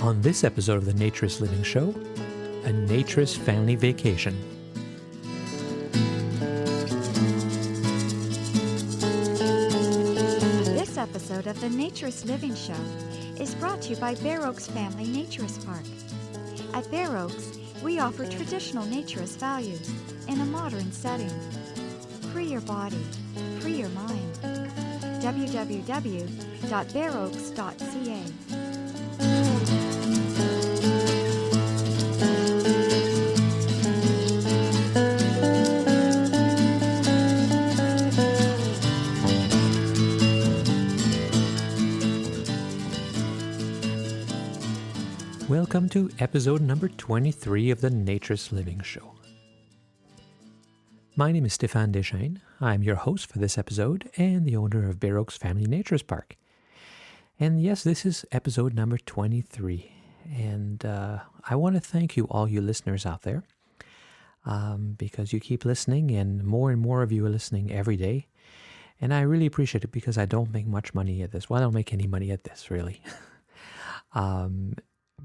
On this episode of the Naturist Living Show, a Naturist family vacation. This episode of the Naturist Living Show is brought to you by Bear Oaks Family Naturist Park. At Bear Oaks, we offer traditional naturist values in a modern setting. Free your body, free your mind. www.bearoaks.ca. Welcome to episode number 23 of the Naturist Living Show. My name is Stéphane Deschênes. I'm your host for this episode and the owner of Bear Oaks Family Naturist Park. And yes, this is episode number 23. And I want to thank you, all you listeners out there, because you keep listening and more of you are listening every day. And I really appreciate it because I don't make much money at this. Well, I don't make any money at this, really.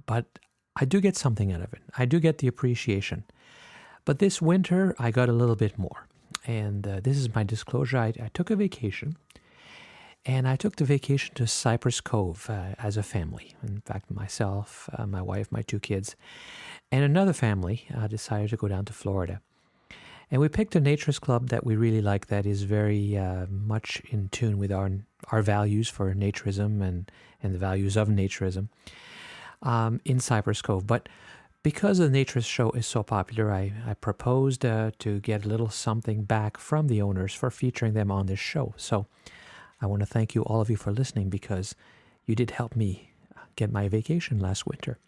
But I do get something out of it. I do get the appreciation. But this winter, I got a little bit more. And this is my disclosure. I took a vacation. And I took the vacation to Cypress Cove as a family. In fact, myself, my wife, my two kids, and another family decided to go down to Florida. And we picked a naturist club that we really like that is very much in tune with our values for naturism and the values of naturism. In Cypress Cove. But because the Naturist show is so popular, I proposed to get a little something back from the owners for featuring them on this show. So I want to thank you, all of you, for listening because you did help me get my vacation last winter.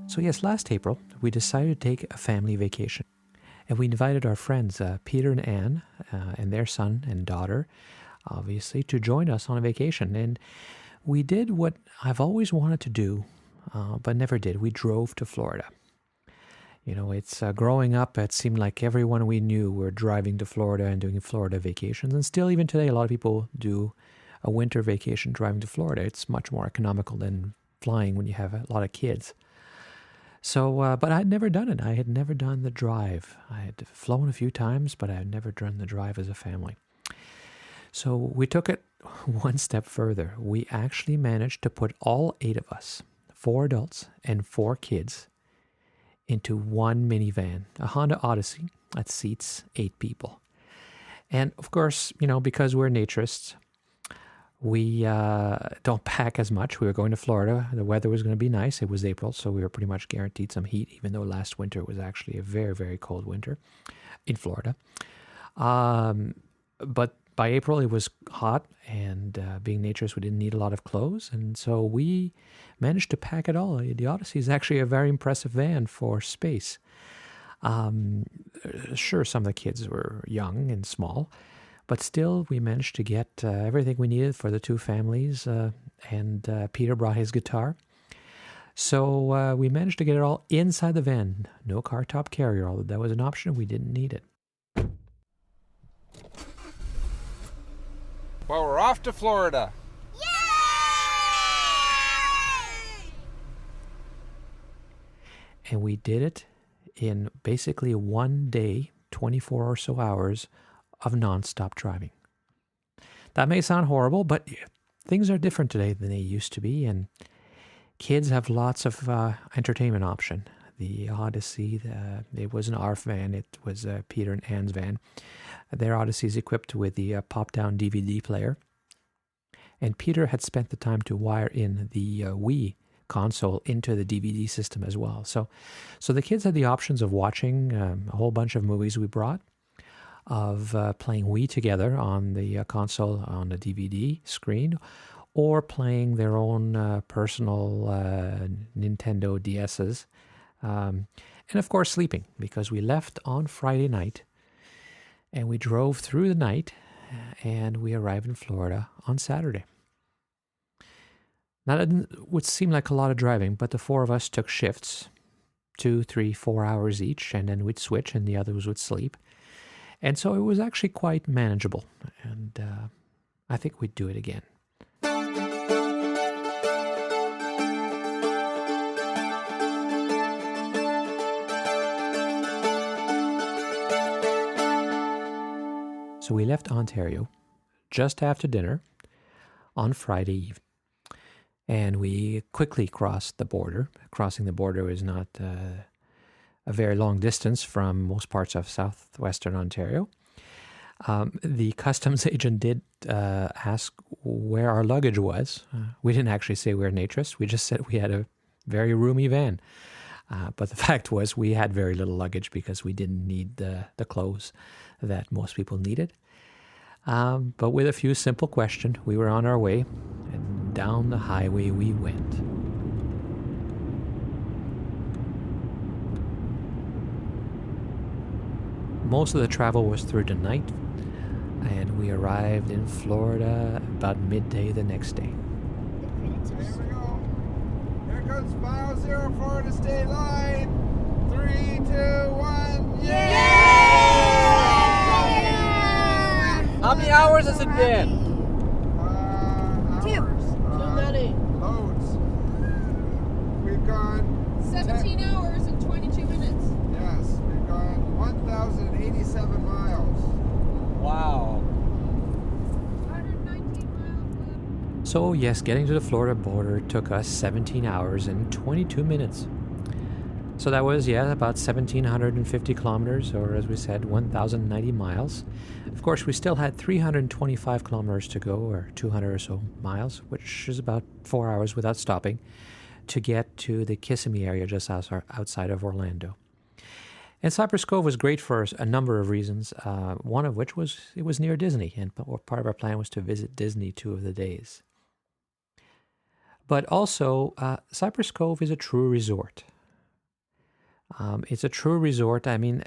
So yes, last April, we decided to take a family vacation. And we invited our friends, Peter and Anne, and their son and daughter, obviously, to join us on a vacation. And we did what I've always wanted to do, but never did. We drove to Florida. You know, it's growing up, it seemed like everyone we knew were driving to Florida and doing Florida vacations. And still, even today, a lot of people do a winter vacation driving to Florida. It's much more economical than flying when you have a lot of kids. So, but I had never done it. I had never done the drive. I had flown a few times, but I had never done the drive as a family. So we took it one step further. We actually managed to put all 8 of us, 4 adults and 4 kids, into one minivan, a Honda Odyssey that seats 8 people. And of course, you know, because we're naturists, we don't pack as much. We were going to Florida. The weather was going to be nice. It was April, so we were pretty much guaranteed some heat, even though last winter was actually a very, very cold winter in Florida. But by April, it was hot, and being naturists, we didn't need a lot of clothes, and so we managed to pack it all. The Odyssey is actually a very impressive van for space. Sure, some of the kids were young and small, but still, we managed to get everything we needed for the 2 families, and Peter brought his guitar. So we managed to get it all inside the van. No car top carrier, although that was an option. We didn't need it. Well, we're off to Florida. Yay! And we did it in basically one day, 24 or so hours of nonstop driving. That may sound horrible, but things are different today than they used to be, and kids have lots of entertainment option. The Odyssey, it was an ARF van. It was Peter and Anne's van. Their Odyssey is equipped with the pop-down DVD player, and Peter had spent the time to wire in the Wii console into the DVD system as well. So the kids had the options of watching a whole bunch of movies we brought, of playing Wii together on the console on the DVD screen, or playing their own personal Nintendo DSs, and of course sleeping, because we left on Friday night and we drove through the night and we arrived in Florida on Saturday. Now, that would seem like a lot of driving, but the 4 of us took shifts. 2, 3, 4 hours each, and then we'd switch and the others would sleep. And so it was actually quite manageable, and I think we'd do it again. So we left Ontario just after dinner on Friday evening, and we quickly crossed the border. Crossing the border is not a very long distance from most parts of southwestern Ontario. The customs agent did ask where our luggage was. We didn't actually say we were Naturist. We just said we had a very roomy van. But the fact was we had very little luggage because we didn't need the clothes that most people needed. But with a few simple questions, we were on our way, and down the highway we went. Most of the travel was through the night, and we arrived in Florida about midday the next day. Here we go. Here comes mile 0 Florida State Line. 3, 2, 1. Yay! How many hours has it been? Hours. Too many. Loads. We've gone 17 hours and 22 minutes. Yes, we've gone 1,087 miles. Wow. 119 miles left. So yes, getting to the Florida border took us 17 hours and 22 minutes. So that was, about 1,750 kilometers, or as we said, 1,090 miles. Of course, we still had 325 kilometers to go, or 200 or so miles, which is about 4 hours without stopping, to get to the Kissimmee area just outside of Orlando. And Cypress Cove was great for a number of reasons, one of which was it was near Disney, and part of our plan was to visit Disney 2 of the days. But also, Cypress Cove is a true resort. It's a true resort. I mean,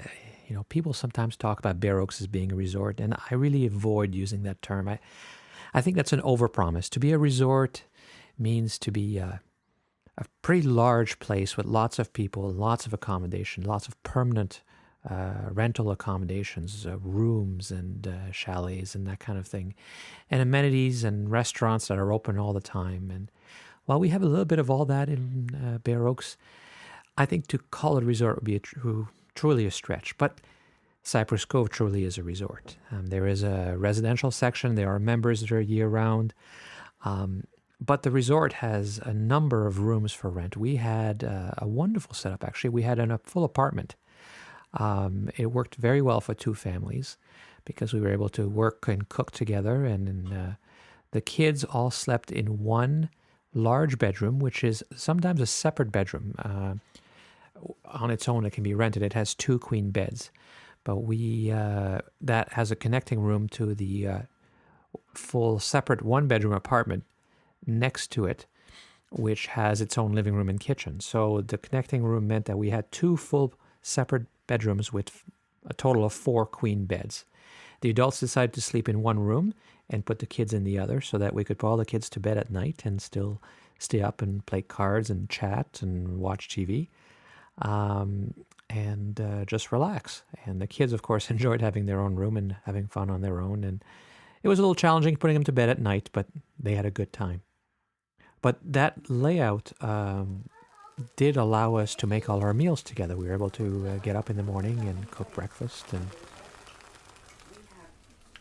people sometimes talk about Bear Oaks as being a resort, and I really avoid using that term. I think that's an overpromise. To be a resort means to be a pretty large place with lots of people, lots of accommodation, lots of permanent rental accommodations, rooms and chalets and that kind of thing, and amenities and restaurants that are open all the time. And while we have a little bit of all that in Bear Oaks, I think to call it a resort would be truly a stretch. But Cypress Cove truly is a resort. There is a residential section. There are members that are year-round. But the resort has a number of rooms for rent. We had a wonderful setup, actually. We had a full apartment. It worked very well for 2 families because we were able to work and cook together. And the kids all slept in one large bedroom, which is sometimes a separate bedroom. On its own, it can be rented. It has 2 queen beds. But that has a connecting room to the full separate 1-bedroom apartment next to it, which has its own living room and kitchen. So the connecting room meant that we had 2 full separate bedrooms with a total of 4 queen beds. The adults decided to sleep in one room and put the kids in the other so that we could put all the kids to bed at night and still stay up and play cards and chat and watch TV and just relax. And the kids, of course, enjoyed having their own room and having fun on their own. And it was a little challenging putting them to bed at night, but they had a good time. But that layout did allow us to make all our meals together. We were able to get up in the morning and cook breakfast. And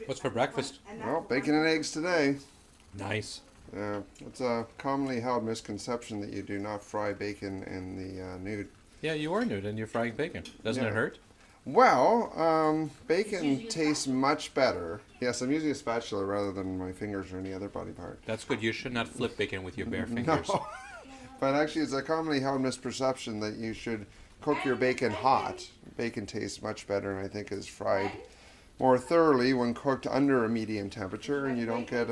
what's for breakfast? Well, bacon and eggs today. Nice. It's a commonly held misconception that you do not fry bacon in the nude. Yeah, you are nude and you're frying bacon. Doesn't it hurt? Well, bacon tastes much better. Yes, I'm using a spatula rather than my fingers or any other body part. That's good. You should not flip bacon with your bare fingers. No. But actually, it's a commonly held misperception that you should cook your bacon hot. Bacon tastes much better, and I think is fried more thoroughly when cooked under a medium temperature, and you don't get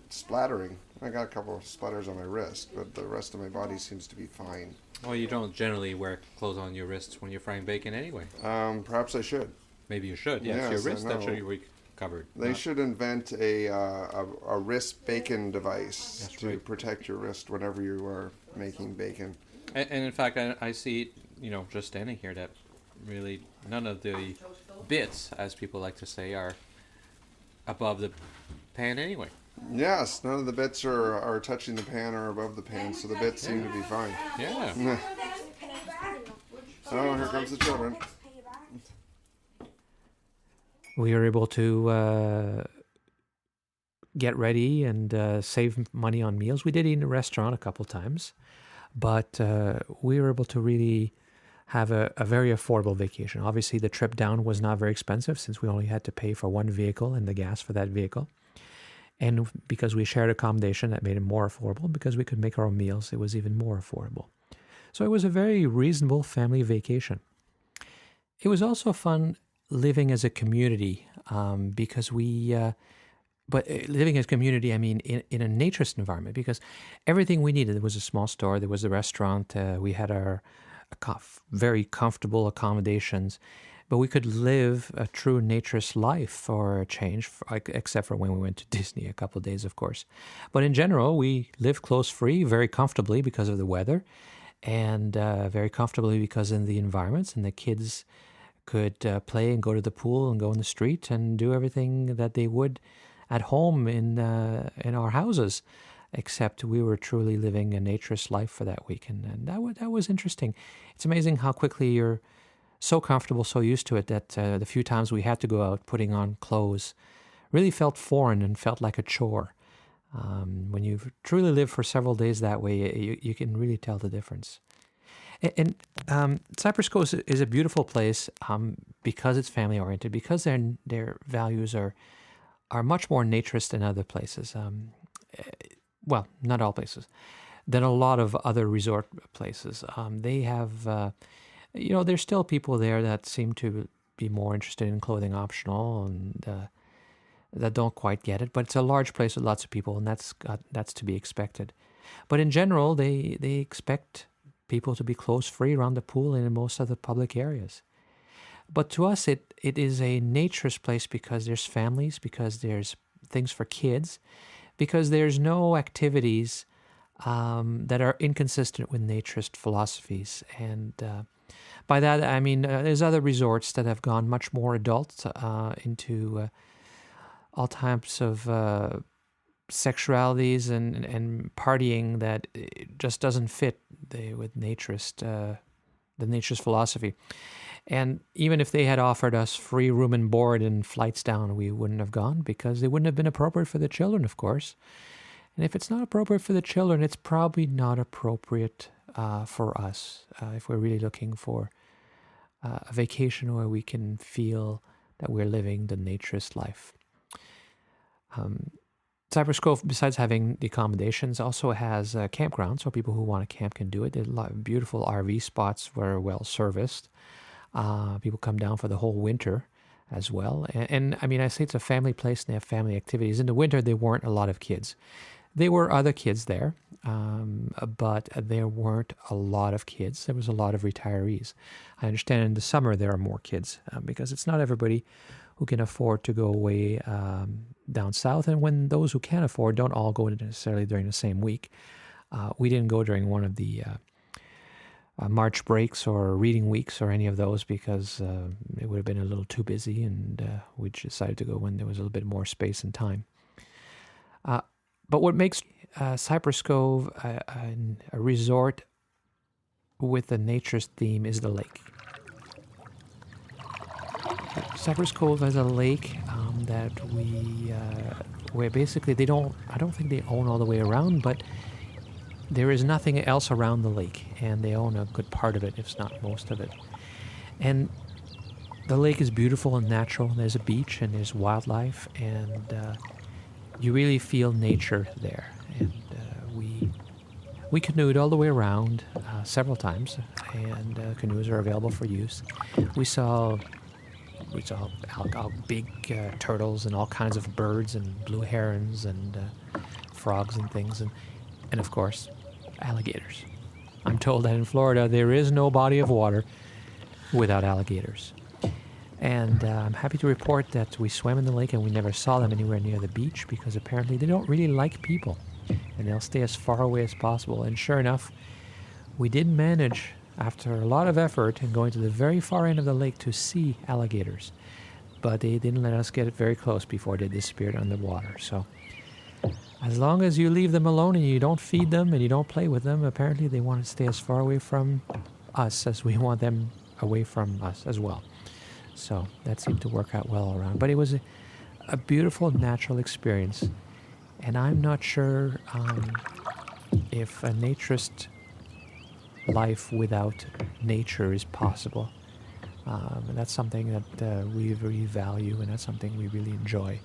splattering. I got a couple of splatters on my wrist, but the rest of my body seems to be fine. Well, you don't generally wear clothes on your wrists when you're frying bacon anyway. Perhaps I should. Maybe you should. Yes, your wrist, that should be covered. They should invent a wrist bacon device to protect your wrist whenever you are making bacon. And in fact, I see just standing here, that really none of the bits, as people like to say, are above the pan anyway. Yes, none of the bits are touching the pan or above the pan, so the bits seem to be fine. Yeah. Oh, here comes the children. We were able to get ready and save money on meals. We did eat in a restaurant a couple times, but we were able to really have a very affordable vacation. Obviously, the trip down was not very expensive since we only had to pay for one vehicle and the gas for that vehicle. And because we shared accommodation, that made it more affordable. Because we could make our own meals, it was even more affordable. So it was a very reasonable family vacation. It was also fun living as a community because living as a community, I mean, in a naturist environment, because everything we needed, there was a small store, there was a restaurant, we had our very comfortable accommodations, but we could live a true naturist life for a change, except for when we went to Disney a couple of days, of course. But in general, we lived clothes-free very comfortably because of the weather, and very comfortably because of the environments, and the kids could play and go to the pool and go in the street and do everything that they would at home in our houses, except we were truly living a naturist life for that week, and that was interesting. It's amazing how quickly you're so comfortable, so used to it, that the few times we had to go out putting on clothes really felt foreign and felt like a chore. When you've truly lived for several days that way, you can really tell the difference. And Cypress Cove is a beautiful place because it's family-oriented, because their values are much more naturist than other places. Well, not all places, than a lot of other resort places. They have... there's still people there that seem to be more interested in clothing optional and that don't quite get it. But it's a large place with lots of people, and that's to be expected. But in general, they expect people to be clothes-free around the pool and in most of the public areas. But to us, it is a naturist place because there's families, because there's things for kids, because there's no activities that are inconsistent with naturist philosophies. And by that, I mean, there's other resorts that have gone much more adult into all types of sexualities and partying that just doesn't fit with the naturist philosophy. And even if they had offered us free room and board and flights down, we wouldn't have gone because it wouldn't have been appropriate for the children, of course. And if it's not appropriate for the children, it's probably not appropriate for us if we're really looking for a vacation where we can feel that we're living the naturist life. Cypress Cove, besides having the accommodations, also has a campground, so people who want to camp can do it. There's a lot of beautiful RV spots where well serviced. People come down for the whole winter as well. And I mean, I say it's a family place and they have family activities. In the winter, there weren't a lot of kids. There were other kids there, but there weren't a lot of kids. There was a lot of retirees. I understand in the summer there are more kids because it's not everybody who can afford to go away down south. And when those who can afford don't all go necessarily during the same week. We didn't go during one of the March breaks or reading weeks or any of those because it would have been a little too busy, and we decided to go when there was a little bit more space and time. But what makes Cypress Cove a resort with a naturist theme is the lake. Cypress Cove has a lake that where basically I don't think they own all the way around, but there is nothing else around the lake, and they own a good part of it, if not most of it. And the lake is beautiful and natural. There's a beach and there's wildlife, and you really feel nature there. And we canoed all the way around several times, and canoes are available for use. We saw big turtles and all kinds of birds and blue herons and frogs and things, and of course, alligators. I'm told that in Florida there is no body of water without alligators. And I'm happy to report that we swam in the lake and we never saw them anywhere near the beach because apparently they don't really like people and they'll stay as far away as possible. And sure enough, we did manage after a lot of effort and going to the very far end of the lake to see alligators. But they didn't let us get very close before they disappeared underwater. So as long as you leave them alone and you don't feed them and you don't play with them, apparently they want to stay as far away from us as we want them away from us as well. So that seemed to work out well around. But it was a beautiful natural experience. And I'm not sure if a naturist life without nature is possible. And that's something that we really value, and that's something we really enjoy.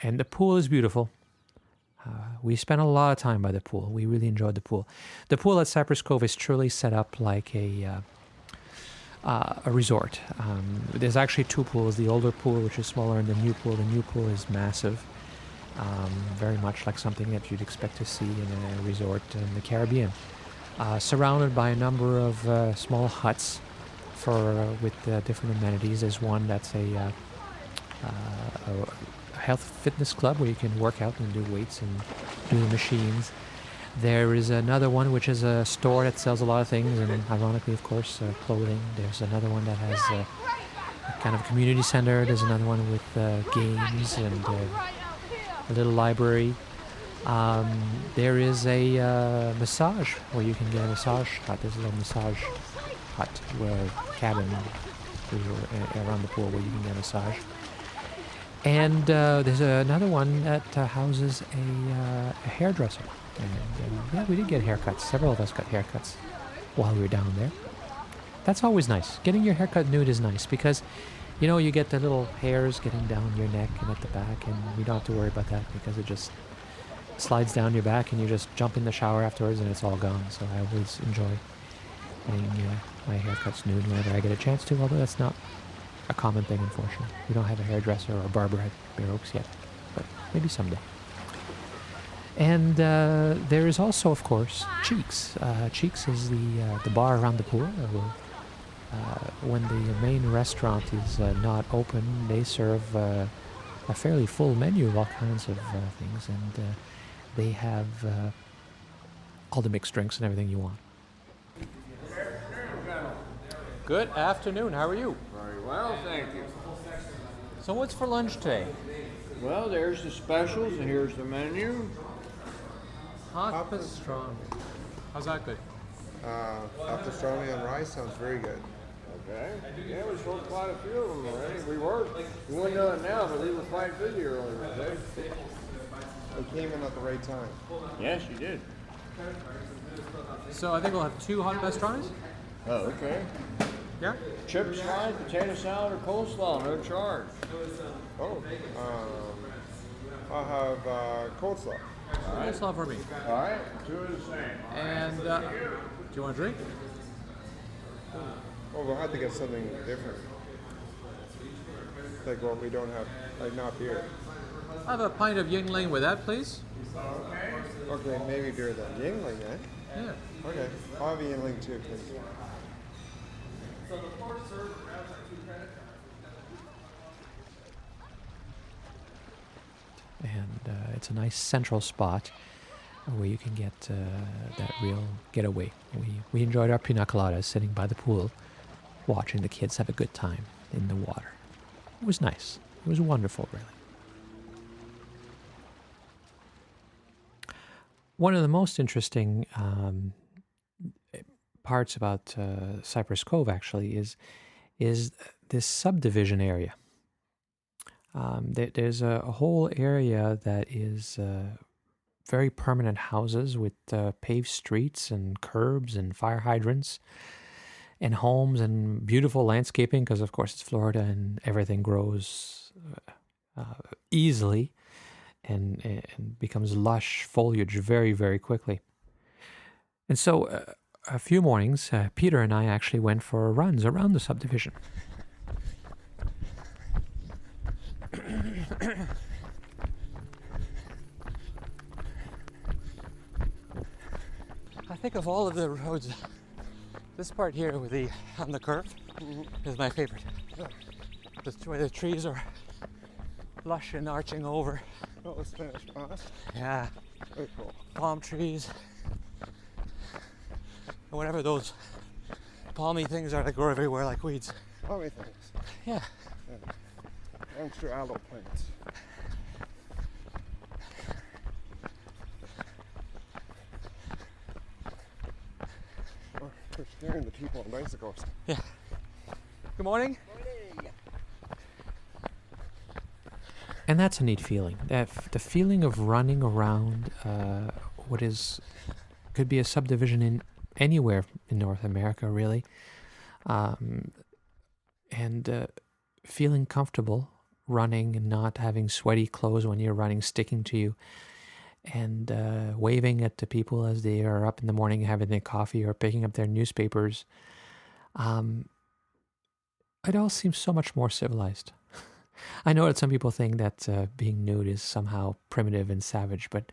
And the pool is beautiful. We spent a lot of time by the pool. We really enjoyed the pool. The pool at Cypress Cove is truly set up like a resort. There's actually two pools, the older pool, which is smaller, and the new pool. The new pool is massive, very much like something that you'd expect to see in a resort in the Caribbean. Surrounded by a number of small huts with different amenities. There's one that's a health fitness club where you can work out and do weights and do the machines. There is another one which is a store that sells a lot of things, and ironically, of course, clothing. There's another one that has a kind of community center. There's another one with games and a little library. There is a massage where you can get a massage hut. There's a little massage hut, cabin around the pool where you can get a massage. And there's another one that houses a hairdresser. And we did get haircuts. Several of us got haircuts while we were down there. That's always nice. Getting your haircut nude is nice because, you get the little hairs getting down your neck and at the back, and you don't have to worry about that because it just slides down your back and you just jump in the shower afterwards and it's all gone. So I always enjoy getting my haircuts nude whenever I get a chance to, although that's not a common thing, unfortunately. We don't have a hairdresser or a barber at Bear Oaks yet, but maybe someday. And there is also, of course, Cheeks. Cheeks is the bar around the pool. When the main restaurant is not open, they serve a fairly full menu of all kinds of things, and they have all the mixed drinks and everything you want. Good afternoon. How are you? Very well, thank you. So what's for lunch today? Well, there's the specials, and here's the menu. Hot pastrami. How's that good? Hot pastrami on rice sounds very good. Okay. Yeah, we sold quite a few of them already. We weren't doing it now, but we were quite busy earlier today. They came in at the right time. Yes, you did. So I think we'll have 2 hot pastrami's. Oh, okay. Yeah? Chips, fries, potato salad, or coleslaw, no charge. Oh, I'll have coleslaw. Coleslaw for me. All right, 2 of the same. And do you want a drink? Oh, we'll have to get something different. Like what we don't have, like not beer. I have a pint of Yingling with that, please. Okay, maybe beer then. Yingling, eh? Yeah. Okay, I'll have a Yingling too, please. And it's a nice central spot where you can get that real getaway. We enjoyed our pina coladas sitting by the pool, watching the kids have a good time in the water. It was nice. It was wonderful, really. One of the most interesting parts about Cypress Cove, actually, is this subdivision area. There's a whole area that is very permanent houses with paved streets and curbs and fire hydrants and homes and beautiful landscaping because, of course, it's Florida and everything grows easily and becomes lush foliage very, very quickly. And so a few mornings, Peter and I actually went for runs around the subdivision. I think of all of the roads, this part here with on the curve is my favorite. Just where the trees are lush and arching over. That was finished fast. Yeah. Very cool. Palm trees. And whatever those palmy things are that grow everywhere like weeds. How many things? Yeah. Youngster aloe plants. Oh, they're scaring the people on bicycles. Yeah. Good morning. And that's a neat feeling. The feeling of running around what could be a subdivision in anywhere in North America, really, and feeling comfortable running and not having sweaty clothes when you're running sticking to you, and waving at the people as they are up in the morning having their coffee or picking up their newspapers. It all seems so much more civilized. I know that some people think that being nude is somehow primitive and savage, but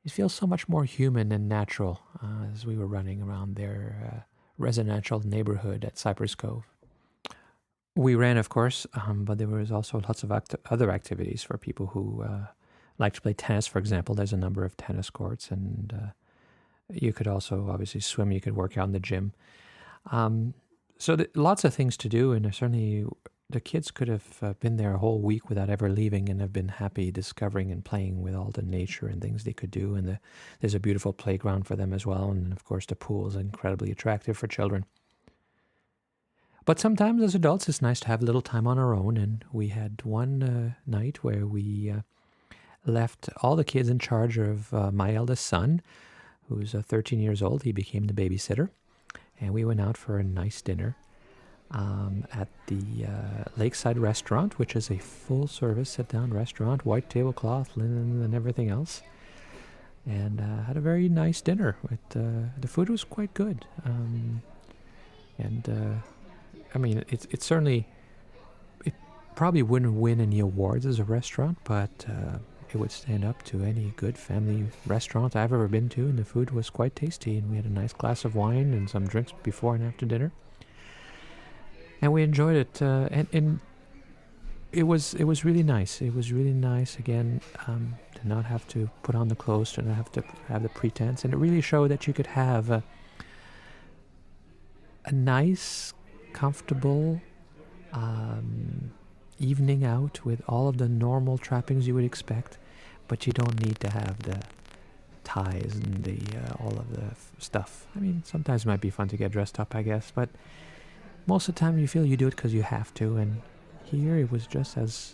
it feels so much more human and natural as we were running around their residential neighborhood at Cypress Cove. We ran, of course, but there was also lots of other activities for people who like to play tennis, for example. There's a number of tennis courts, and you could also obviously swim. You could work out in the gym. So lots of things to do, and certainly the kids could have been there a whole week without ever leaving and have been happy discovering and playing with all the nature and things they could do. And there's a beautiful playground for them as well. And of course, the pool is incredibly attractive for children. But sometimes as adults, it's nice to have a little time on our own. And we had one night where we left all the kids in charge of my eldest son, who's 13 years old. He became the babysitter. And we went out for a nice dinner at the Lakeside Restaurant, which is a full-service sit-down restaurant, white tablecloth, linen, and everything else. And had a very nice dinner. The food was quite good. I mean, it certainly, it probably wouldn't win any awards as a restaurant, but it would stand up to any good family restaurant I've ever been to, and the food was quite tasty, and we had a nice glass of wine and some drinks before and after dinner. And we enjoyed it, and it was really nice. It was really nice, again, to not have to put on the clothes, to not have to have the pretense, and it really showed that you could have a nice, comfortable evening out with all of the normal trappings you would expect, but you don't need to have the ties and all of the stuff. I mean, sometimes it might be fun to get dressed up, I guess, but most of the time you feel you do it because you have to, and here it was just as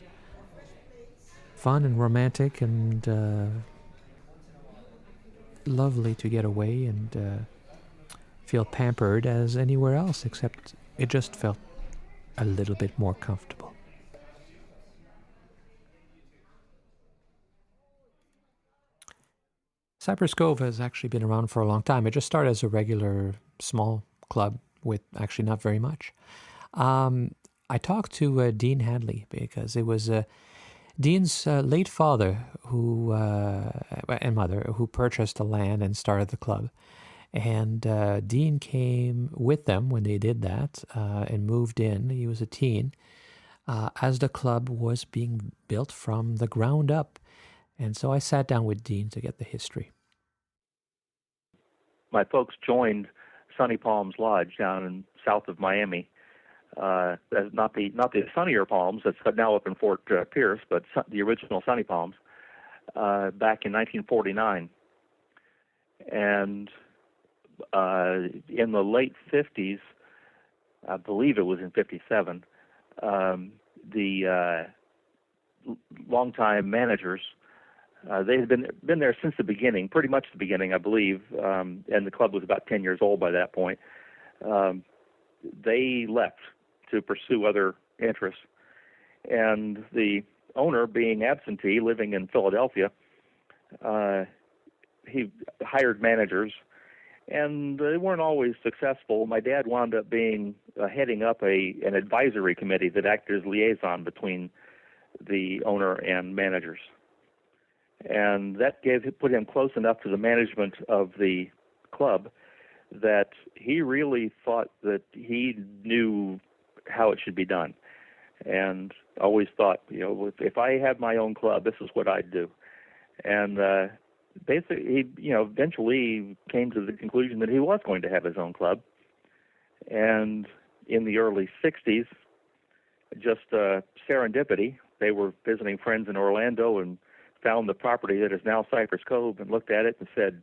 fun and romantic and lovely to get away and feel pampered as anywhere else, except it just felt a little bit more comfortable. Cypress Cove has actually been around for a long time. It just started as a regular small club with actually not very much. I talked to Dean Hadley because it was Dean's late father and mother who purchased the land and started the club. And Dean came with them when they did that and moved in. He was a teen as the club was being built from the ground up. And so I sat down with Dean to get the history. My folks joined Sunny Palms Lodge down in south of Miami. Not the sunnier Palms that's now up in Fort Pierce, but the original Sunny Palms back in 1949. And in the late 50s, I believe it was in 57, the longtime managers, they had been there since the beginning, pretty much the beginning, I believe, and the club was about 10 years old by that point. They left to pursue other interests, and the owner, being absentee, living in Philadelphia, he hired managers, and they weren't always successful. My dad wound up being heading up an advisory committee that acted as liaison between the owner and managers. And that put him close enough to the management of the club that he really thought that he knew how it should be done. and always thought, if I had my own club, this is what I'd do. And basically, he, eventually came to the conclusion that he was going to have his own club. And in the early 60s, just serendipity, they were visiting friends in Orlando and found the property that is now Cypress Cove and looked at it and said,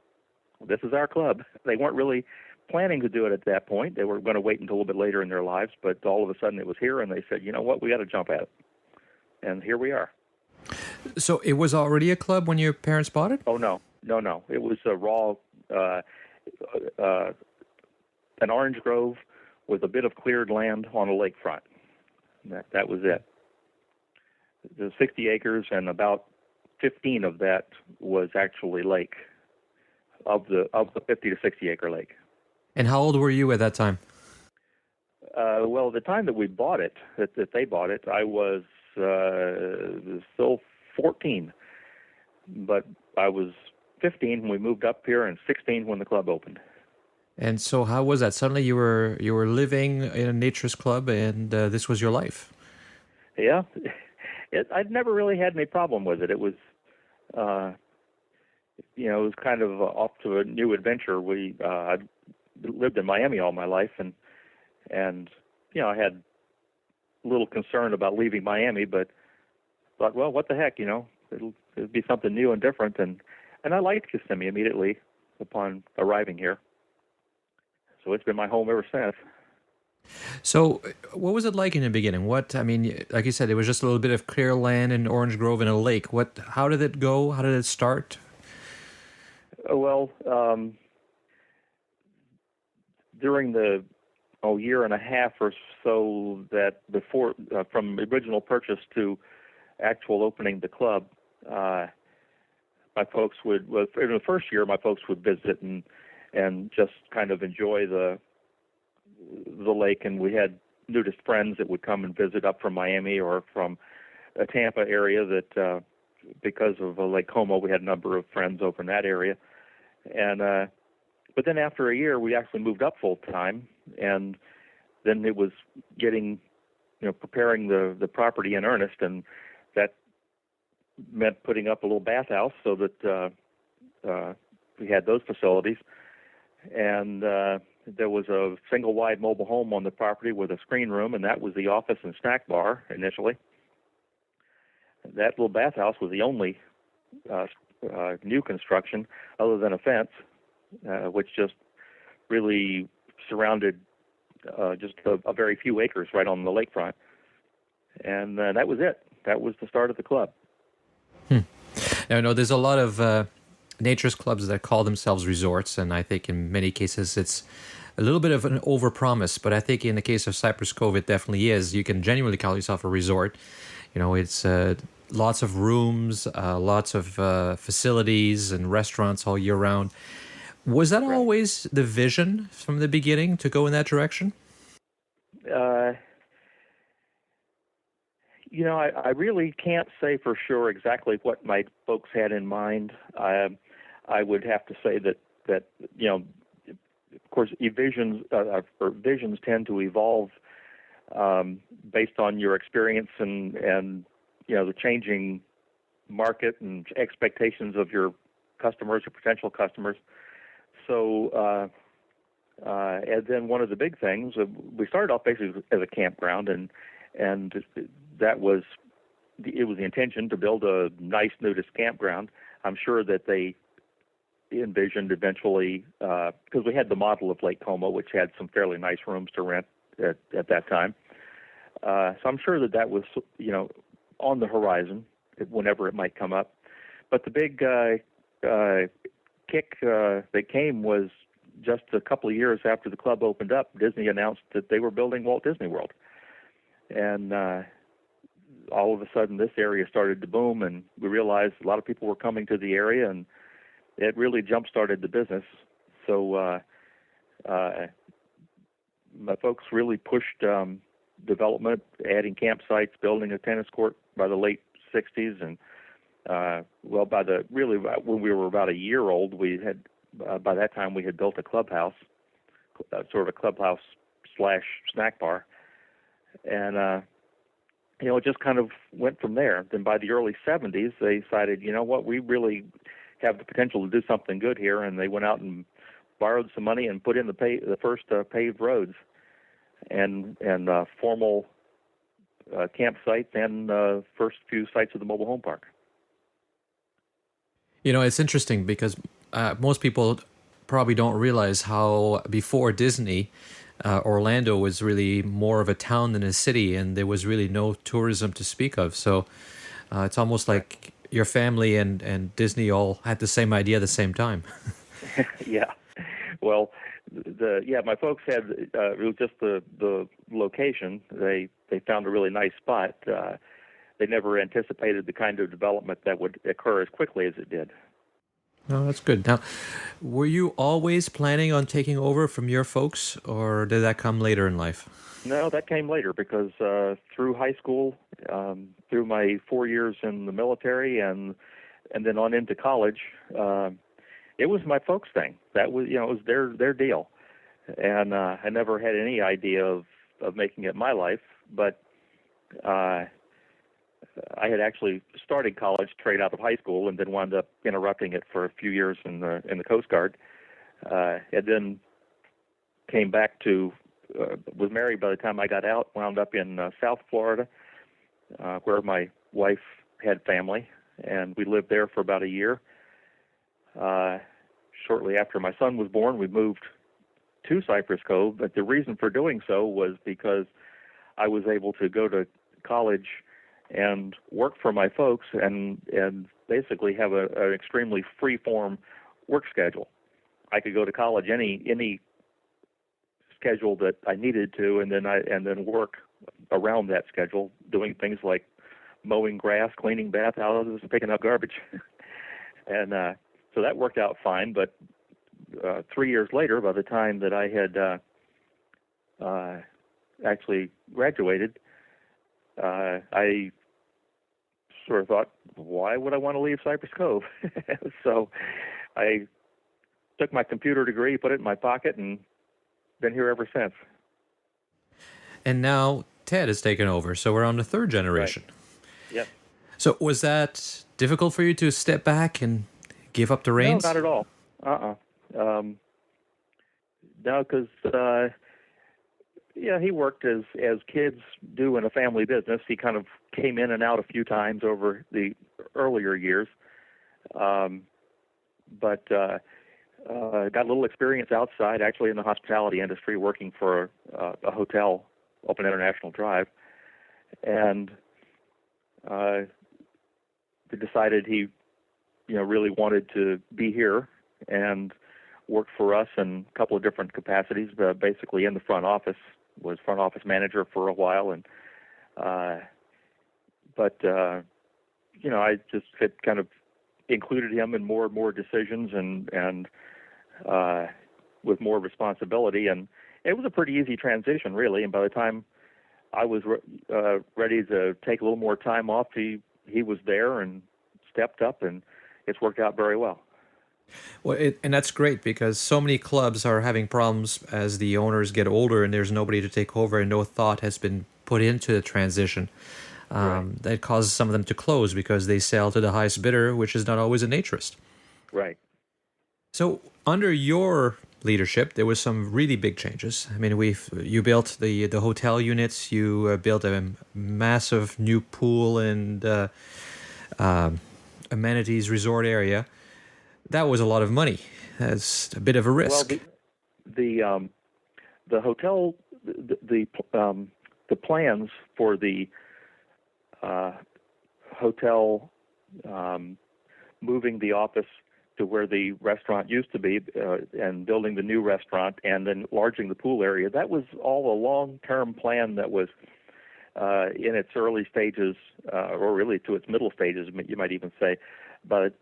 this is our club. They weren't really planning to do it at that point. They were going to wait until a little bit later in their lives, but all of a sudden it was here, and they said, you know what, we got to jump at it. And here we are. So it was already a club when your parents bought it? Oh, no. It was a raw, an orange grove with a bit of cleared land on a lakefront. That was it. The 60 acres, and about 15 of that was actually lake, of the 50 to 60 acre lake. And how old were you at that time? Well, the time that we bought it, that they bought it, I was still 14, but I was 15 when we moved up here, and 16 when the club opened. And so how was that? Suddenly you were living in a naturist club, and this was your life. Yeah, I'd never really had any problem with it. It was, it was kind of off to a new adventure. I'd lived in Miami all my life, and I had a little concern about leaving Miami, but thought, well, what the heck, it'll be something new and different, and I liked Kissimmee immediately upon arriving here. So it's been my home ever since. So what was it like in the beginning? Like you said, it was just a little bit of clear land and orange grove and a lake. How did it go? How did it start? Well, during the year and a half or so that before, from original purchase to actual opening the club, my folks in the first year, my folks would visit and just kind of enjoy the lake, and we had nudist friends that would come and visit up from Miami or from a Tampa area that because of Lake Como, we had a number of friends over in that area. And but then after a year, we actually moved up full time, and then it was getting, preparing the property in earnest, and that meant putting up a little bathhouse so that we had those facilities. And there was a single wide mobile home on the property with a screen room, and that was the office and snack bar initially. That little bathhouse was the only new construction other than a fence, which just really surrounded just a very few acres right on the lakefront. And that was it. That was the start of the club. Now, I know there's a lot of naturist clubs that call themselves resorts, and I think in many cases it's a little bit of an overpromise, but I think in the case of Cypress Cove it definitely is. You can genuinely call yourself a resort. It's lots of rooms, lots of facilities and restaurants all year round. Was that always the vision from the beginning, to go in that direction? I really can't say for sure exactly what my folks had in mind. I would have to say that of course, visions tend to evolve based on your experience and the changing market and expectations of your customers or potential customers. So, and then one of the big things, we started off basically as a campground, and it was the intention to build a nice nudist campground. I'm sure that they envisioned eventually, because we had the model of Lake Como, which had some fairly nice rooms to rent at that time. So I'm sure that was, on the horizon, whenever it might come up. But the big kick that came was just a couple of years after the club opened up. Disney announced that they were building Walt Disney World. And all of a sudden this area started to boom, and we realized a lot of people were coming to the area, and it really jump-started the business. So my folks really pushed development, adding campsites, building a tennis court by the late 60s, and when we were about a year old, we had by that time we had built a clubhouse, sort of a clubhouse / snack bar, and it just kind of went from there. Then by the early 70s, they decided, you know what, we really have the potential to do something good here, and they went out and borrowed some money and put in the first paved roads and formal campsites and first few sites of the mobile home park. You know, it's interesting because most people probably don't realize how before Disney, Orlando was really more of a town than a city, and there was really no tourism to speak of. So it's almost like your family and Disney all had the same idea at the same time. Yeah. Well, my folks had it was just the location. They found a really nice spot. They never anticipated the kind of development that would occur as quickly as it did. Oh, that's good. Now, were you always planning on taking over from your folks, or did that come later in life? No, that came later because through high school, through my 4 years in the military, and then on into college, it was my folks' thing. That was, it was their deal, and I never had any idea of making it my life. But I had actually started college straight out of high school, and then wound up interrupting it for a few years in the Coast Guard, and then came back to. Was married by the time I got out, wound up in South Florida, where my wife had family, and we lived there for about a year. Shortly after my son was born, we moved to Cypress Cove, but the reason for doing so was because I was able to go to college and work for my folks and basically have an extremely free-form work schedule. I could go to college any schedule that I needed to, and then work around that schedule, doing things like mowing grass, cleaning bathhouses, picking up garbage, and so that worked out fine. But 3 years later, by the time that I had actually graduated, I sort of thought, why would I want to leave Cypress Cove? So I took my computer degree, put it in my pocket, and been here ever since. And now Ted has taken over, so we're on the third generation. Right. Yep. So was that difficult for you to step back and give up the reins? No, not at all. No, because he worked as kids do in a family business. He kind of came in and out a few times over the earlier years, but got a little experience outside, actually in the hospitality industry, working for a hotel up in International Drive, and decided he, really wanted to be here and work for us in a couple of different capacities. Basically, in the front office, was front office manager for a while, and I just had kind of included him in more and more decisions and with more responsibility, and it was a pretty easy transition, really. And by the time I was ready to take a little more time off, he was there and stepped up, and it's worked out very well. Well, and that's great because so many clubs are having problems as the owners get older and there's nobody to take over and no thought has been put into the transition. Right. That causes some of them to close because they sell to the highest bidder, which is not always a naturist. Right. So under your leadership, there was some really big changes. I mean, you built the hotel units, you built a massive new pool and amenities resort area. That was a lot of money. That's a bit of a risk. Well, the hotel, the plans for the hotel, moving the office to where the restaurant used to be, and building the new restaurant, and then enlarging the pool area, that was all a long-term plan that was in its early stages, or really to its middle stages, you might even say. But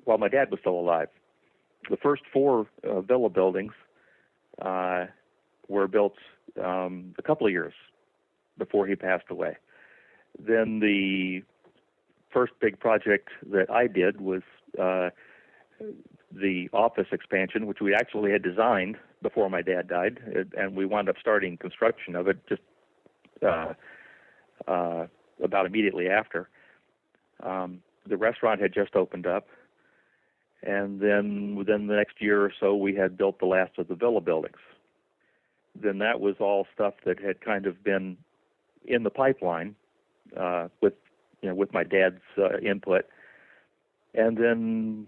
while my dad was still alive, the first 4 villa buildings were built a couple of years before he passed away. Then the first big project that I did was the office expansion, which we actually had designed before my dad died, and we wound up starting construction of it just about immediately after. The restaurant had just opened up, and then within the next year or so, we had built the last of the villa buildings. Then that was all stuff that had kind of been in the pipeline with my dad's input. And then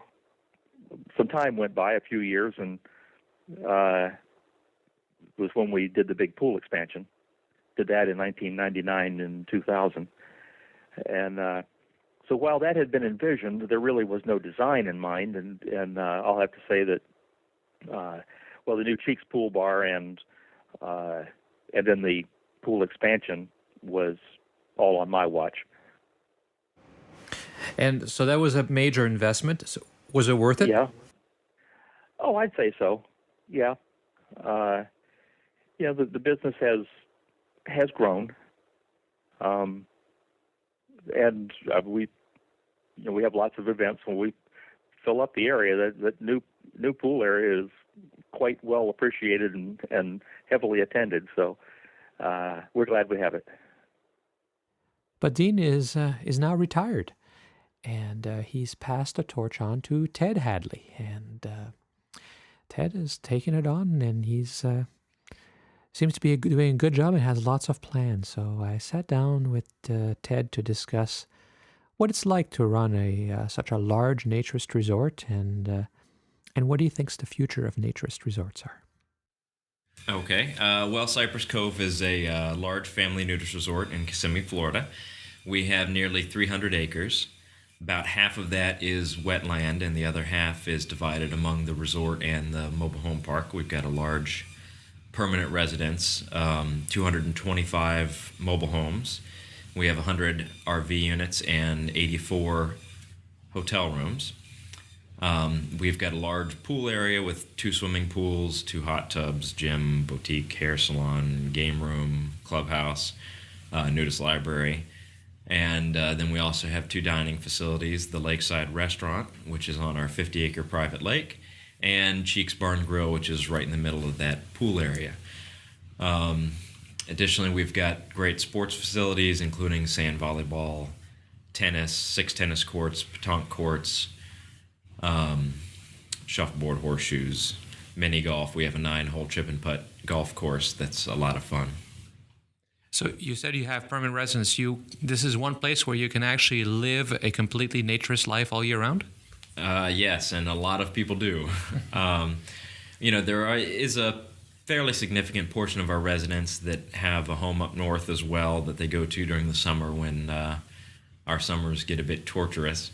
some time went by, a few years, and it was when we did the big pool expansion. Did that in 1999 and 2000. And so while that had been envisioned, there really was no design in mind. And I'll have to say that, the new Cheeks Pool Bar and then the pool expansion was all on my watch. And so that was a major investment. So was it worth it? Yeah. Oh, I'd say so. Yeah. The business has grown, and we have lots of events when we fill up the area. That new pool area is quite well appreciated and heavily attended. So we're glad we have it. But Dean is now retired, and he's passed the torch on to Ted Hadley, and Ted is taking it on, and he's seems to be doing a good job and has lots of plans. So I sat down with Ted to discuss what it's like to run such a large naturist resort, and what he thinks the future of naturist resorts are. Okay. Cypress Cove is a large family nudist resort in Kissimmee, Florida. We have nearly 300 acres. About half of that is wetland, and the other half is divided among the resort and the mobile home park. We've got a large permanent residence, 225 mobile homes. We have 100 RV units and 84 hotel rooms. We've got a large pool area with 2 swimming pools, 2 hot tubs, gym, boutique, hair salon, game room, clubhouse, nudist library. And then we also have 2 dining facilities, the Lakeside Restaurant, which is on our 50-acre private lake, and Cheeks Bar and Grill, which is right in the middle of that pool area. Additionally, we've got great sports facilities, including sand volleyball, tennis, 6 tennis courts, petanque courts, shuffleboard, horseshoes, mini golf. We have a 9-hole chip and putt golf course that's a lot of fun. So you said you have permanent residence. This is one place where you can actually live a completely naturist life all year round? Yes, and a lot of people do. There is a fairly significant portion of our residents that have a home up north as well that they go to during the summer when our summers get a bit torturous.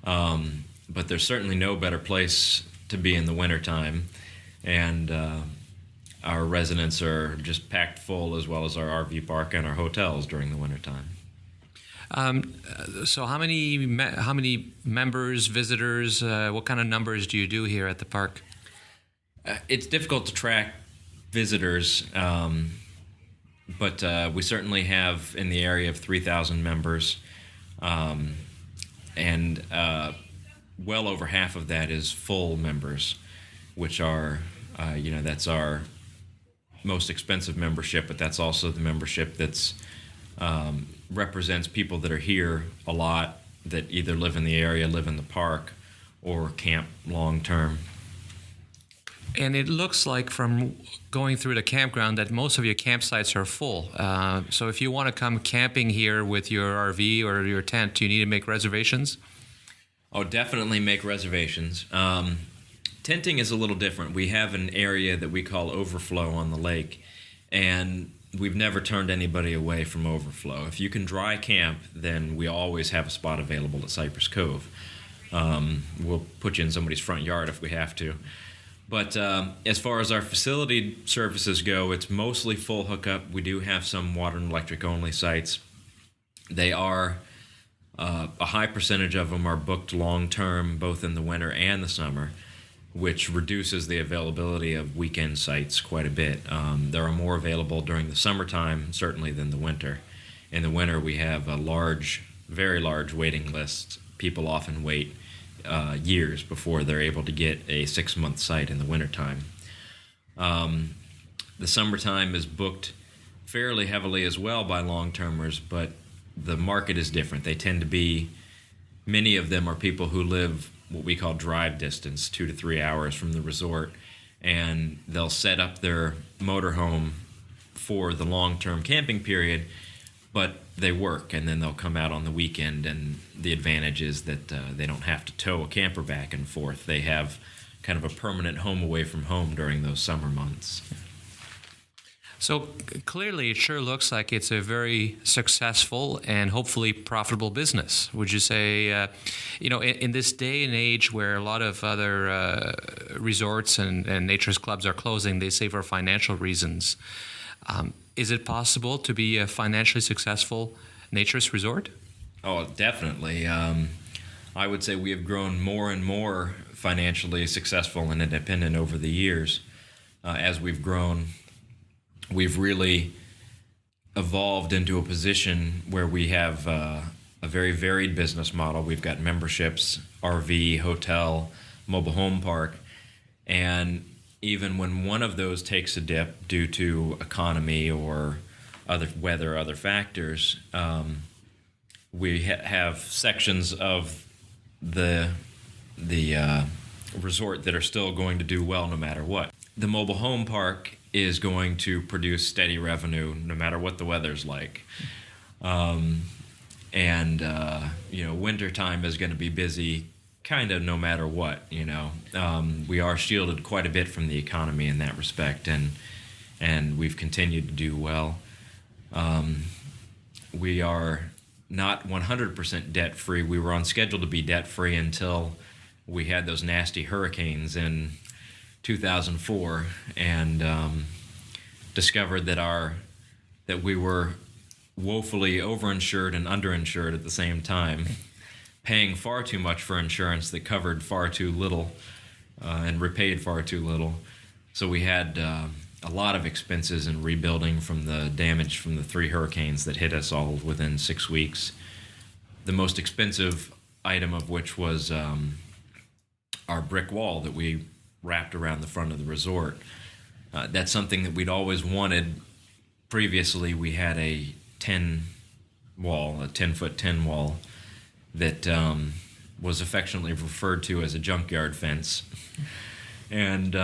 But there's certainly no better place to be in the wintertime. And our residents are just packed full, as well as our RV park and our hotels during the wintertime. So how many members, visitors, what kind of numbers do you do here at the park? It's difficult to track visitors, but we certainly have in the area of 3,000 members, and well over half of that is full members, which are, that's our most expensive membership, but that's also the membership that's represents people that are here a lot, that either live in the area, live in the park, or camp long term. And it looks like from going through the campground that most of your campsites are full. So if you want to come camping here with your RV or your tent, do you need to make reservations? Oh, definitely make reservations. Tenting is a little different. We have an area that we call overflow on the lake, and we've never turned anybody away from overflow. If you can dry camp, then we always have a spot available at Cypress Cove. We'll put you in somebody's front yard if we have to. But as far as our facility services go, it's mostly full hookup. We do have some water and electric only sites. They are, a high percentage of them are booked long term, both in the winter and the summer, which reduces the availability of weekend sites quite a bit. There are more available during the summertime, certainly, than the winter. In the winter, we have a large, very large waiting list. People often wait years before they're able to get a 6-month site in the wintertime. The summertime is booked fairly heavily as well by long-termers, but the market is different. They tend to be, many of them are people who live what we call drive distance, 2 to 3 hours from the resort, and they'll set up their motorhome for the long-term camping period, but they work, and then they'll come out on the weekend, and the advantage is that they don't have to tow a camper back and forth. They have kind of a permanent home away from home during those summer months. So clearly, it sure looks like it's a very successful and hopefully profitable business. Would you say, in this day and age where a lot of other resorts and naturist clubs are closing, they say for financial reasons, is it possible to be a financially successful naturist resort? Oh, definitely. I would say we have grown more and more financially successful and independent over the years. As we've grown, we've really evolved into a position where we have a very varied business model. We've got memberships, RV, hotel, mobile home park, and even when one of those takes a dip due to economy or other weather, other factors, we have sections of the resort that are still going to do well no matter what. The mobile home park is going to produce steady revenue no matter what the weather's like. Wintertime is going to be busy kind of no matter what, We are shielded quite a bit from the economy in that respect, and we've continued to do well. We are not 100% debt-free. We were on schedule to be debt-free until we had those nasty hurricanes in 2004, and discovered that we were woefully overinsured and underinsured at the same time, paying far too much for insurance that covered far too little and repaid far too little. So we had a lot of expenses in rebuilding from the damage from the 3 hurricanes that hit us all within 6 weeks. The most expensive item of which was our brick wall that we wrapped around the front of the resort. That's something that we'd always wanted. Previously, we had a 10-foot tin wall that was affectionately referred to as a junkyard fence. And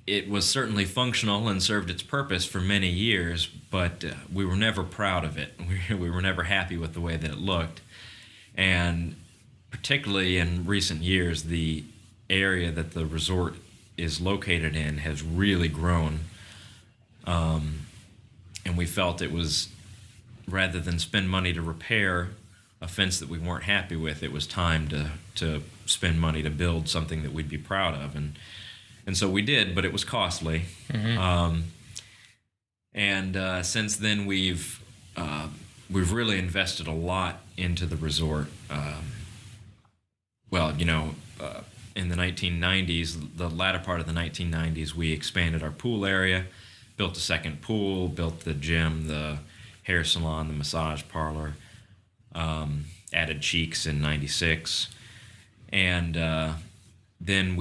it was certainly functional and served its purpose for many years, but we were never proud of it. We were never happy with the way that it looked. And particularly in recent years, the area that the resort is located in has really grown. And we felt it was, rather than spend money to repair a fence that we weren't happy with, it was time to spend money to build something that we'd be proud of. And so we did, but it was costly. Mm-hmm. Since then, we've really invested a lot into the resort. In the 1990s, the latter part of the 1990s, we expanded our pool area, built a second pool, built the gym, the hair salon, the massage parlor, added Cheeks in 96. And then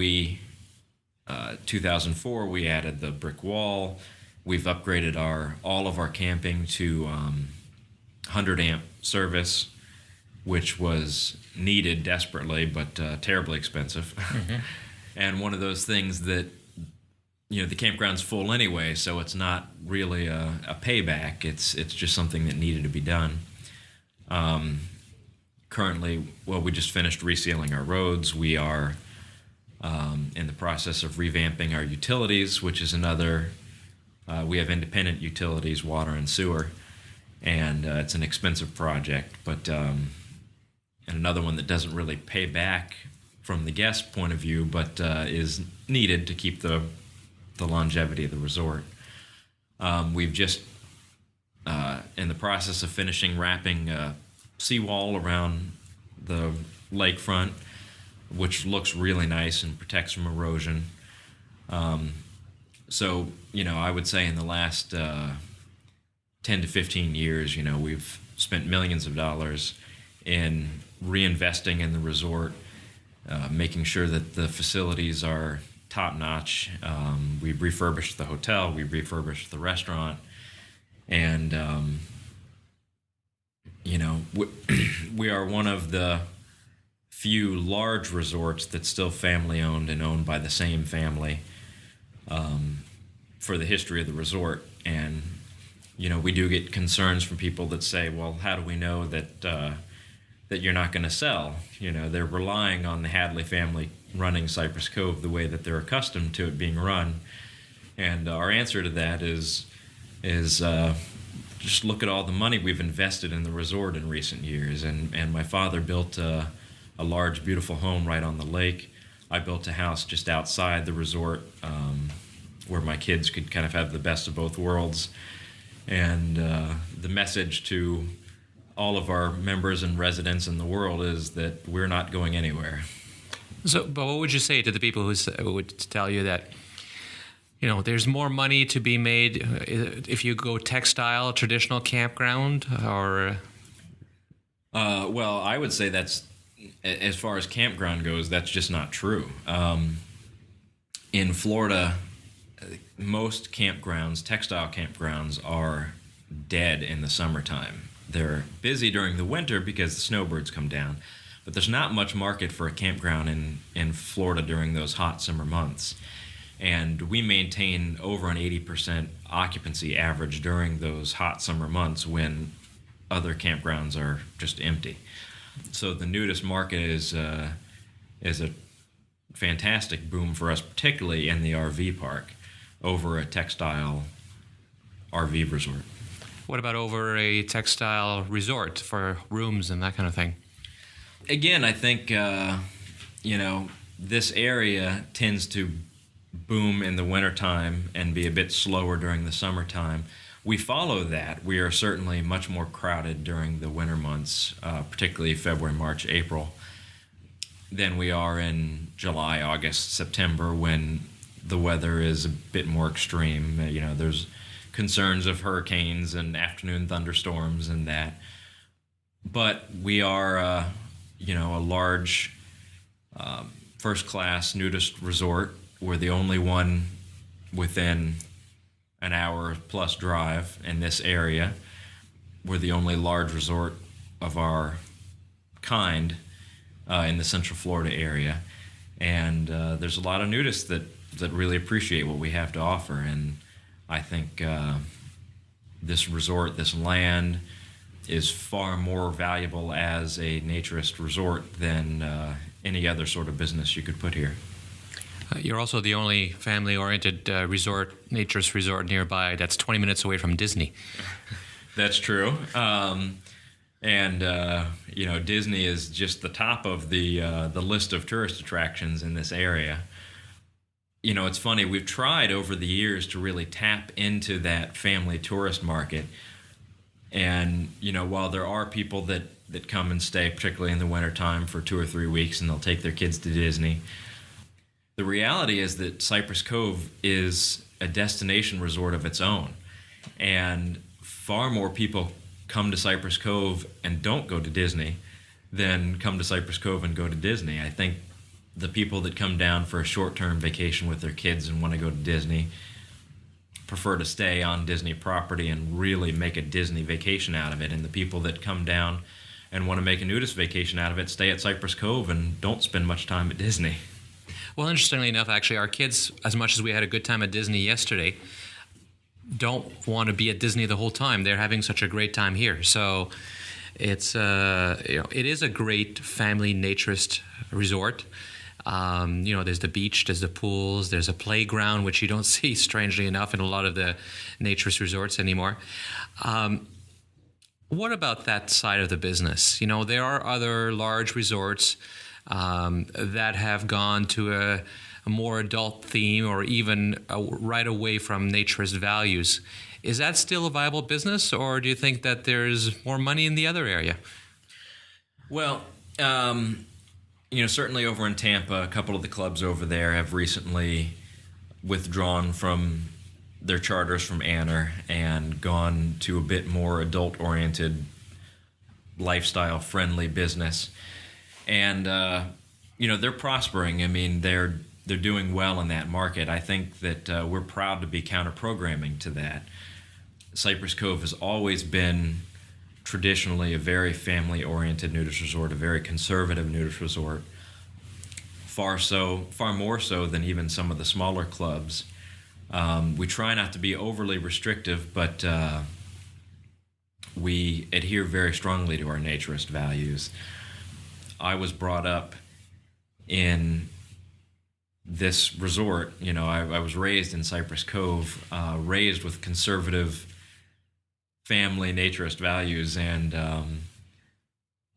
2004, we added the brick wall. We've upgraded all of our camping to 100 amp service, which was needed desperately, but terribly expensive. Mm-hmm. And one of those things that, the campground's full anyway, so it's not really a payback. It's just something that needed to be done. Currently, we just finished resealing our roads. We are in the process of revamping our utilities, which is another, we have independent utilities, water and sewer, and it's an expensive project, but and another one that doesn't really pay back from the guest point of view, but is needed to keep the longevity of the resort. We've just in the process of finishing wrapping a seawall around the lakefront, which looks really nice and protects from erosion. So, I would say in the last 10 to 15 years, we've spent millions of dollars in reinvesting in the resort, making sure that the facilities are top-notch. We've refurbished the hotel, we've refurbished the restaurant, And we are one of the few large resorts that's still family owned and owned by the same family for the history of the resort. And we do get concerns from people that say, well, how do we know that you're not going to sell? They're relying on the Hadley family running Cypress Cove the way that they're accustomed to it being run. And our answer to that is just look at all the money we've invested in the resort in recent years. And my father built a large, beautiful home right on the lake. I built a house just outside the resort where my kids could kind of have the best of both worlds. And the message to all of our members and residents in the world is that we're not going anywhere. So, but what would you say to the people who would tell you that, there's more money to be made if you go textile, traditional campground, or? Well, I would say that's, as far as campground goes, that's just not true. In Florida, most campgrounds, textile campgrounds, are dead in the summertime. They're busy during the winter because the snowbirds come down, but there's not much market for a campground in Florida during those hot summer months. And we maintain over an 80% occupancy average during those hot summer months when other campgrounds are just empty. So the nudist market is a fantastic boom for us, particularly in the RV park, over a textile RV resort. What about over a textile resort for rooms and that kind of thing? Again, I think, this area tends to boom in the wintertime and be a bit slower during the summertime. We follow that. We are certainly much more crowded during the winter months, particularly February, March, April, than we are in July, August, September, when the weather is a bit more extreme. There's concerns of hurricanes and afternoon thunderstorms and that. But we are, a large first-class nudist resort. We're the only one within an hour-plus drive in this area. We're the only large resort of our kind in the Central Florida area. And there's a lot of nudists that really appreciate what we have to offer. And I think this resort, this land, is far more valuable as a naturist resort than any other sort of business you could put here. You're also the only family-oriented naturist resort nearby that's 20 minutes away from Disney. That's true. Disney is just the top of the list of tourist attractions in this area. It's funny, we've tried over the years to really tap into that family tourist market. And, while there are people that come and stay, particularly in the wintertime, for 2 or 3 weeks, and they'll take their kids to Disney, the reality is that Cypress Cove is a destination resort of its own. And far more people come to Cypress Cove and don't go to Disney than come to Cypress Cove and go to Disney. I think the people that come down for a short-term vacation with their kids and want to go to Disney prefer to stay on Disney property and really make a Disney vacation out of it. And the people that come down and want to make a nudist vacation out of it stay at Cypress Cove and don't spend much time at Disney. Well, interestingly enough, actually, our kids, as much as we had a good time at Disney yesterday, don't want to be at Disney the whole time. They're having such a great time here. So it is a great family naturist resort. There's the beach, there's the pools, there's a playground, which you don't see, strangely enough, in a lot of the naturist resorts anymore. What about that side of the business? There are other large resorts that have gone to a more adult theme or even right away from naturist values. Is that still a viable business, or do you think that there's more money in the other area? Well, certainly over in Tampa, a couple of the clubs over there have recently withdrawn from their charters from Anner and gone to a bit more adult-oriented, lifestyle-friendly business. And, they're prospering. I mean, they're doing well in that market. I think that we're proud to be counter-programming to that. Cypress Cove has always been traditionally a very family-oriented nudist resort, a very conservative nudist resort, far more so than even some of the smaller clubs. We try not to be overly restrictive, but we adhere very strongly to our naturist values. I was brought up in this resort. You know, I was raised in Cypress Cove, raised with conservative family naturist values, and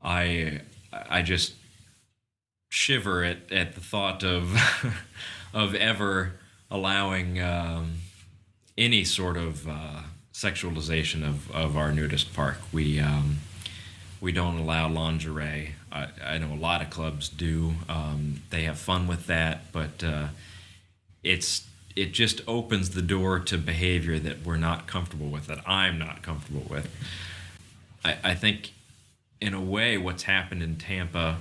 I just shiver at the thought of of ever allowing any sort of sexualization of our nudist park. We don't allow lingerie. I know a lot of clubs do. They have fun with that, but it just opens the door to behavior that we're not comfortable with, that I'm not comfortable with. I think, in a way, what's happened in Tampa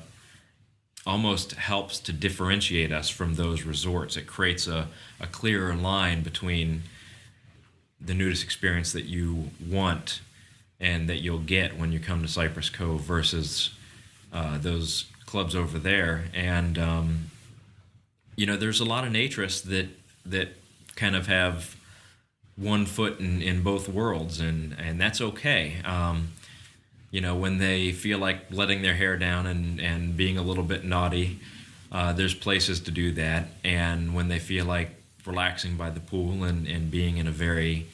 almost helps to differentiate us from those resorts. It creates a clearer line between the nudist experience that you want and that you'll get when you come to Cypress Cove versus those clubs over there. And there's a lot of naturists that kind of have one foot in both worlds, and that's okay. When they feel like letting their hair down and being a little bit naughty, there's places to do that. And when they feel like relaxing by the pool and being in a very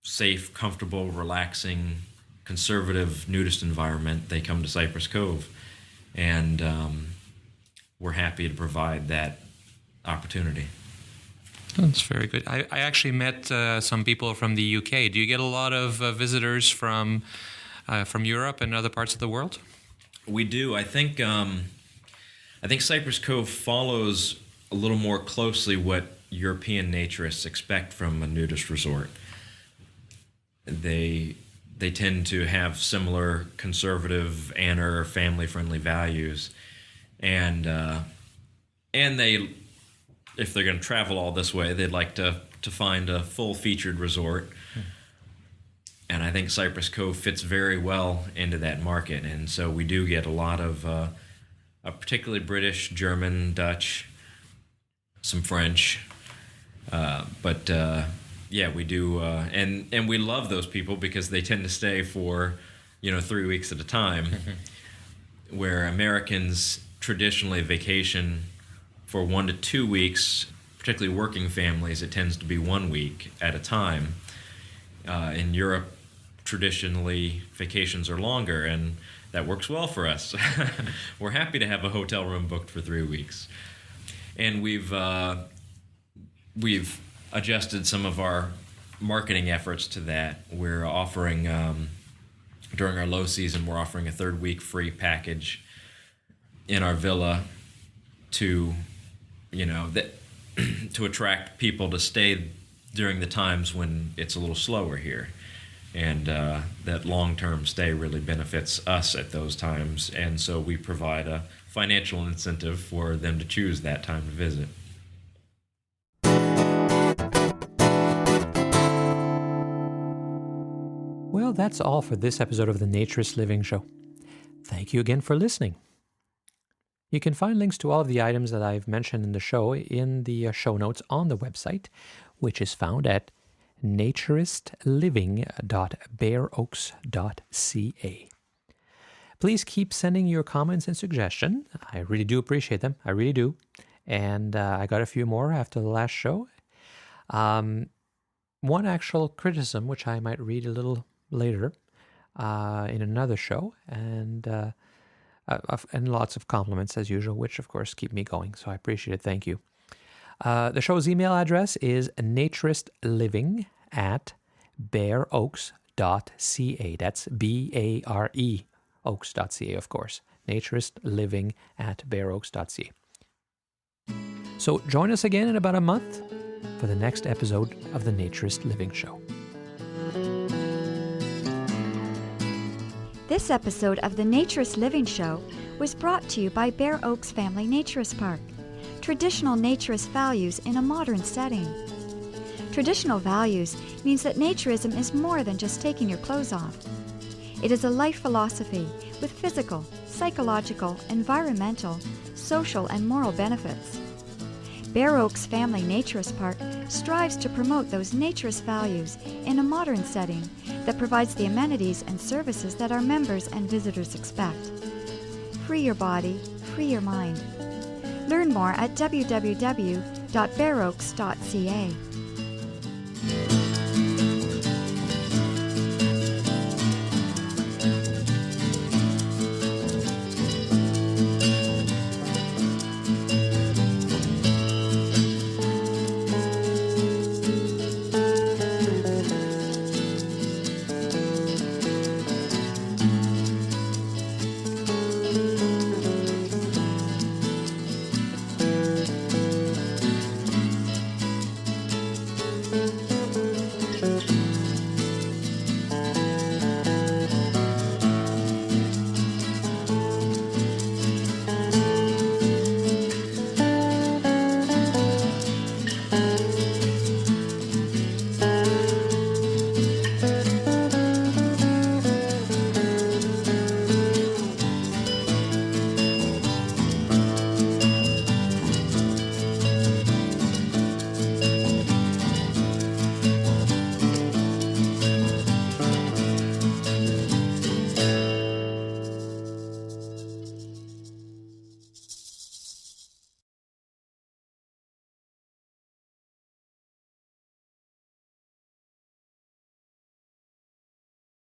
safe, comfortable, relaxing, conservative nudist environment, they come to Cypress Cove. And we're happy to provide that opportunity. That's very good. I actually met some people from the UK. Do you get a lot of visitors from Europe and other parts of the world? We do. I think Cypress Cove follows a little more closely what European naturists expect from a nudist resort. They tend to have similar conservative and/or family-friendly values, and they, if they're going to travel all this way, they'd like to find a full-featured resort. And I think Cypress Cove fits very well into that market. And so we do get a lot of particularly British, German, Dutch, some French. Yeah, we do. And we love those people because they tend to stay for, 3 weeks at a time, where Americans traditionally vacation for 1 to 2 weeks, particularly working families. It tends to be 1 week at a time. In Europe, traditionally, vacations are longer, and that works well for us. We're happy to have a hotel room booked for 3 weeks. And we've adjusted some of our marketing efforts to that. We're offering, during our low season, we're offering a 3rd week free package in our villa to attract people to stay during the times when it's a little slower here. And that long-term stay really benefits us at those times. And so we provide a financial incentive for them to choose that time to visit. Well, that's all for this episode of the Naturist Living Show. Thank you again for listening. You can find links to all of the items that I've mentioned in the show in the show notes on the website, which is found at naturistliving.bareoaks.ca. Please keep sending your comments and suggestions. I really do appreciate them. I really do. And I got a few more after the last show. One actual criticism, which I might read a little later in another show, and lots of compliments as usual, which of course keep me going. So I appreciate it. Thank you. The show's email address is naturistliving@bareoaks.ca. That's BARE oaks.ca, of course. naturistliving@bareoaks.ca. So join us again in about a month for the next episode of the Naturist Living Show. This episode of the Naturist Living Show was brought to you by Bare Oaks Family Naturist Park. Traditional naturist values in a modern setting. Traditional values means that naturism is more than just taking your clothes off. It is a life philosophy with physical, psychological, environmental, social, and moral benefits. Bare Oaks Family Naturist Park strives to promote those naturist values in a modern setting that provides the amenities and services that our members and visitors expect. Free your body, free your mind. Learn more at www.bareoaks.ca.